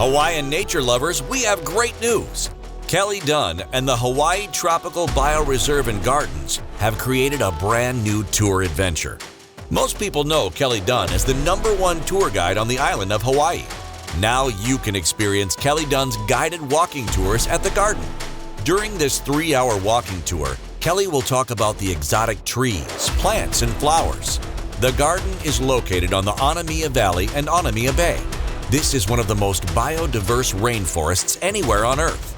Hawaiian Nature Lovers, we have great news. Kelly Dunn and the Hawaii Tropical Bioreserve Gardens have created a brand new tour adventure. Most people know Kelly Dunn as the #1 tour guide on the island of Hawaii. Now you can experience Kelly Dunn's guided walking tours at the garden. During this 3-hour walking tour, Kelly will talk about the exotic trees, plants, and flowers. The garden is located on the Onomea Valley and Onomea Bay. This is one of the most biodiverse rainforests anywhere on Earth.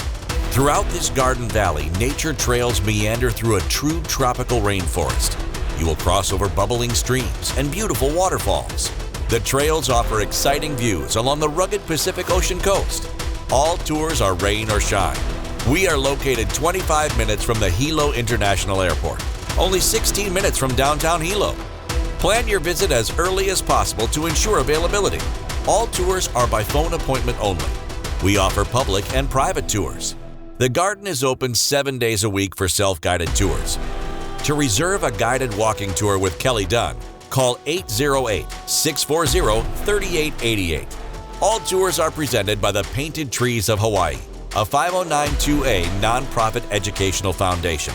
Throughout this garden valley, nature trails meander through a true tropical rainforest. You will cross over bubbling streams and beautiful waterfalls. The trails offer exciting views along the rugged Pacific Ocean coast. All tours are rain or shine. We are located 25 minutes from the Hilo International Airport, only 16 minutes from downtown Hilo. Plan your visit as early as possible to ensure availability. All tours are by phone appointment only. We offer public and private tours. The garden is open 7 days a week for self-guided tours. To reserve a guided walking tour with Kelly Dunn, call 808-640-3888. All tours are presented by the Painted Trees of Hawaii, a 5092A nonprofit educational foundation.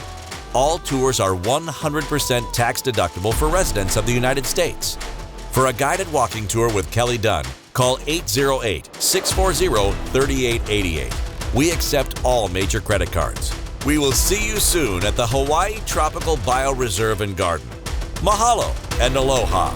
All tours are 100% tax-deductible for residents of the United States. For a guided walking tour with Kelly Dunn, call 808-640-3888. We accept all major credit cards. We will see you soon at the Hawaii Tropical Bioreserve Garden. Mahalo and aloha.